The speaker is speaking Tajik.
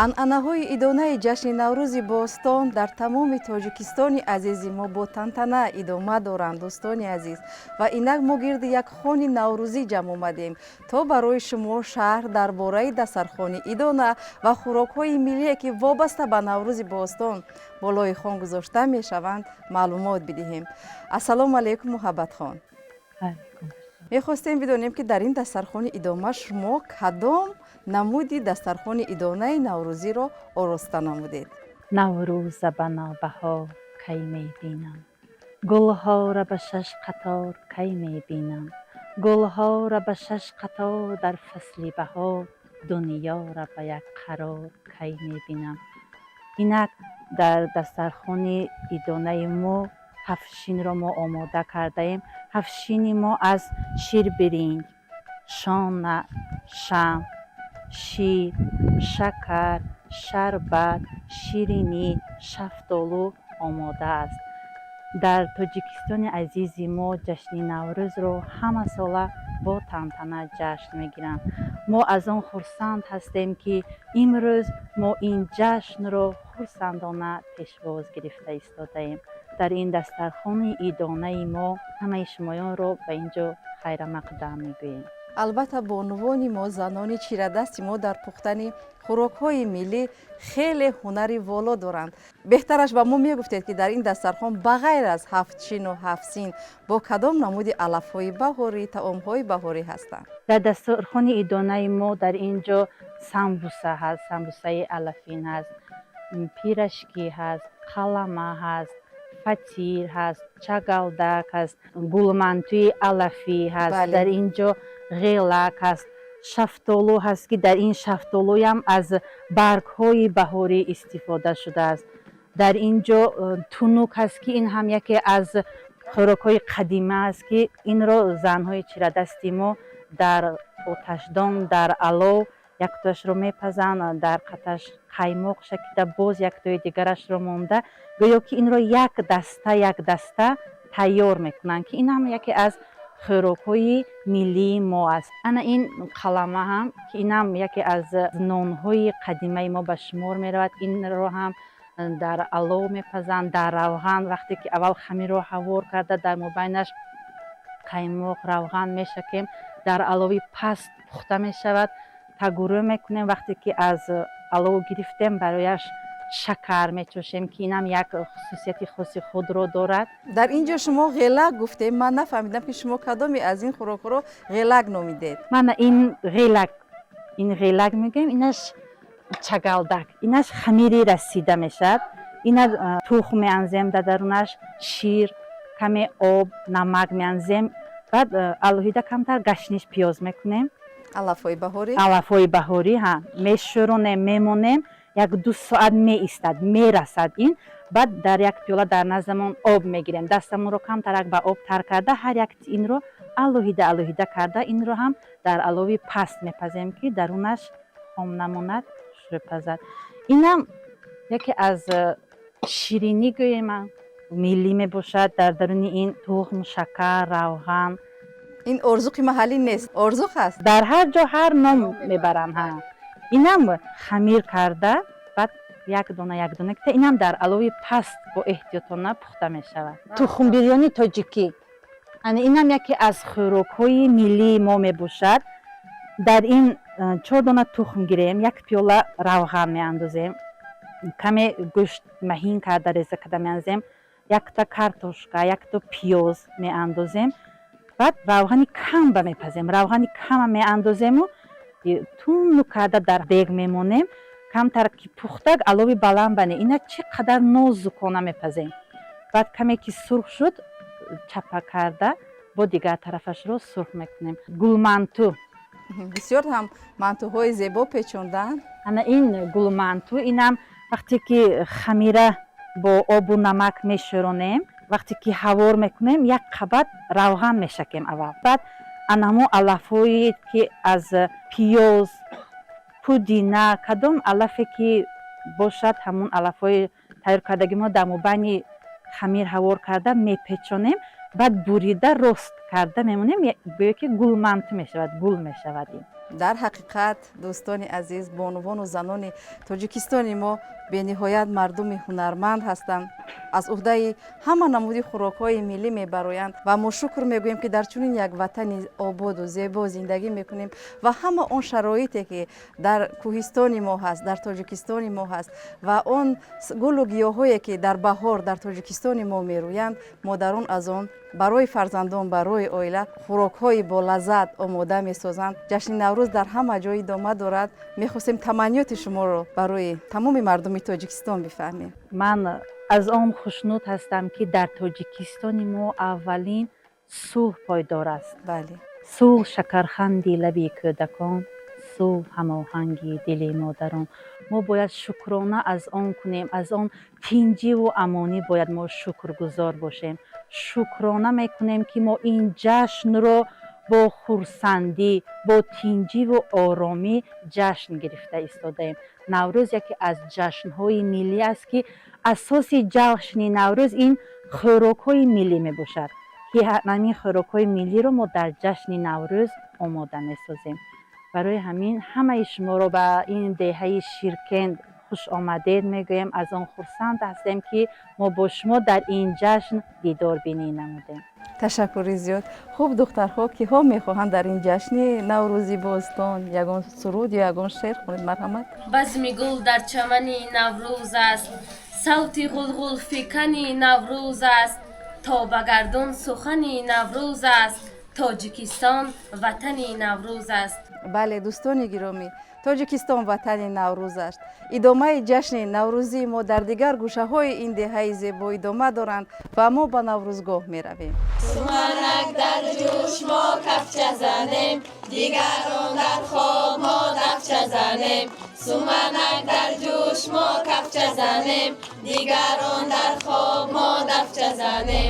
анъанаҳои идонаи ҷашни наврӯзи бостон дар тамоми тоҷикистони азизи мо бо тантана идома доранд. дӯстони азиз, ва инак мо гирди як хони наврӯзӣ ҷамъ омадем то барои шумо шарҳ дар бораи дастархони идона ва хӯрокҳои миллие ки вобаста ба наврӯзи бостон болои хон гузошта мешаванд маълумот бидиҳем. Ассалому алайкум муҳаббатхон. мехостем бидонем ки дар ин дастархони идома шумо кадом намуди дастархони идонаи наврӯзиро ороста намудед? наврӯза ба навбаҳор кай мебинам, гулҳоро ба шаш қатор кай мебинам, гулҳоро ба шаш қатор дар фасли баҳор, дунёро ба як қарор кай мебинам. инак дар дастархони идонаи мо ҳафтшинро мо омода кардаем. ҳафтшини мо аз ширбиринҷ, шона, шам, шир, шакар, шарбат, ширинӣ, шафтолу омода аст. дар тоҷикистони азизи мо ҷашни наврӯзро ҳама сола бо тантана ҷашн мегиранд. мо аз он хурсанд ҳастем ки имрӯз мо ин ҷашнро хурсандона пешвоз гирифта истодаем. дар ин дастархони идонаи мо ҳамаи шумоёнро ба ин ҷо хайрамақдам мегӯем. албатта бонувони мо, занони чирадасти мо дар пухтани хӯрокҳои миллӣ хеле ҳунари воло доранд. беҳтараш ба мо мегуфтед ки дар ин дастархон ба ғайр аз ҳафтшину ҳафтсин бо кадом намуди алафҳои баҳорӣ, таомҳои баҳорӣ ҳастанд? дар дастархони идонаи мо дар ин ҷо самбуса ҳаст, самбусаи алафин ҳаст, пирашки ҳаст, қалама ҳаст, фатир ҳаст, чагалдак ҳаст, гулмантуи алафӣ ҳаст. дар ин ҷо ғелак ҳаст, шафтолу ҳаст ки дар ин шафтолуям аз баргҳои баҳорӣ истифода шудааст. дар ин ҷо тунук ҳаст ки ин ҳам яке аз хӯрокҳои қадима аст ки инро занҳои чирадасти мо дар оташдон, дар алов яктояшро мепазанд, дар қаташ қаймоқ шакида боз яктои дигарашро монда гӯё ки инро як даста тайёр мекунанд ки ин ҳам яке аз хӯрокҳои миллии мо аст. ана ин қалама ҳам ки ин ҳам яке аз нонҳои қадимаи мо ба шумор меравад. инро ҳам дар алов мепазанд, дар равған вақте ки аввал хамирро ҳавор карда дар мобайнаш қаймоқ равған мешакем, дар алови паст пухта мешавад, тагурӯ мекунем. вақте ки аз алов гирифтем барояш шакар мечошем ки инам як хусусияти хоси худро дорад. дар ин ҷо шумо ғелак гуфтем, ман нафаҳмидам ки шумо кадоме аз ин хӯрокҳоро ғелак номидед? мана ин ғелак мегӯем, инаш чагалдак, инаш хамири расида мешавад. ина тухм меанзем дар дарунаш, шир, каме об, намак меанзем, баъд алоҳида камтар гашниш пиёз мекунем. алафҳои баҳорӣ, алафҳои баҳорӣ мешӯронем, мемонем, як 2 соат меистад, мерасад ин. баъд дар як пиёла дар наздамон об мегирем, дастамонро камтарак ба об тар карда ҳар як инро алоҳида карда инро ҳам дар алови паст мепазем ки дарунаш хом намонад, шӯпазад. инам яке аз ширинӣ гӯем миллӣ мебошад. дар даруни ин тухм, шакар, равған. ин орзуқи маҳаллӣ нест, орзуқ аст. дар ҳар ҷо ҳар ном мебаранд. инам хамир карда баъд як дона кида инам дар алови паст бо эҳтиётона пухта мешавад. тухмбирёни тоҷикӣ, инам яке аз хӯрокҳои миллии мо мебошад. дар ин 4 дона тухм гирем, як пиёла равған меандозем, каме гӯшт маҳин карда реза карда меандозем, якта картошка, якта пиёз меандозем. баъд равғани камба мепазем, равғани кама меандозему тунну карда дар дег мемонем. камтар ки пухтак алови баланд бане, ина чӣ қадар нозукона мепазем. баъд каме ки сурх шуд чапа карда бо дигар тарафашро сурх мекунем. гулманту, бисёр ҳам мантуҳои зебо печонданд. ана ин гулманту, инам вақте ки хамира бо обу намак мешӯронем, вақте ки ҳавор мекунем, як қабат равған мешакем аввал. баъд анамо алафҳое ки аз пиёз, пудина, кадом алафе ки бошад ҳамун алафҳои тайёр кардаги мо дар мобайни хамир ҳавор карда мепечонем. баъд бурида рост карда мемонем, гӯё ки гулманту мешавад, гул мешавад. дар ҳақиқат дӯстони азиз бонувону занони тоҷикистони мо бениҳоят мардуми ҳунарманд ҳастанд, аз уҳдаи ҳама намуди хӯрокҳои миллӣ мебароянд ва мо шукр мегӯем ки дар чунин як ватани ободу зебо зиндагӣ мекунем ва ҳама он шароите ки дар кӯҳистони мо ҳаст, дар тоҷикистони мо ҳаст ва он гулу гиёҳое ки дар баҳор дар тоҷикистони мо мерӯянд, модарон аз он барои фарзандон, барои оила хӯрокҳои болаззат омода месозанд. ҷашни наврӯз дар ҳама ҷой идома дорад. Мехостем таманниёти шуморо барои тамоми мардуми тоҷикистон бифаҳмем. ман аз он хушнуд ҳастам ки дар тоҷикистони мо аввалин сулҳ пойдор аст. Бале. сулҳ шакарханди лаби кӯдакон, сулҳ ҳамоҳанги дили модарон. мо бояд шукрона аз он кунем, аз он тинҷиву амонӣ бояд мо шукргузор бошем. шукрона мекунем ки мо ин ҷашнро бо хурсандӣ, бо тинҷиву оромӣ ҷашн гирифта истодаем. наврӯз яке аз ҷашнҳои миллӣ аст ки асоси ҷашни наврӯз ин хӯрокҳои миллӣ мебошад. ҳамин хӯрокҳои миллиро мо дар ҷашни наврӯз омода месозем. барои ҳамин ҳамаи шуморо ба ин деҳаи ширкенд хуш омадед мегӯем. аз он хурсанд ҳастем ки мо бо шумо дар ин ҷашн дидорбинӣ намудем. ташаккури зиёд. хуб духтарҳо, киҳо мехоҳанд дар ин ҷашни наврӯзи бостон ягон суруд ё ягон шеър хонед марҳамат? базми гул дар чамани наврӯз аст, савти ғулғулфикани наврӯз аст, то ба гардон сухани наврӯз аст, тоҷикистон ватани наврӯз аст. бале дӯстони гиромӣ, тоҷикистон ватани наврӯз аст. идомаи ҷашни наврӯзии мо дар дигар гӯшаҳои ин деҳаи зебо идома доранд ва мо ба наврӯзгоҳ меравем. суманак дар ҷӯш мо кафча занем, дигарон дар хоб мо дафча занем. суманак дар ҷӯш мо кафча занем, дигарон дар хоб мо дафча занем.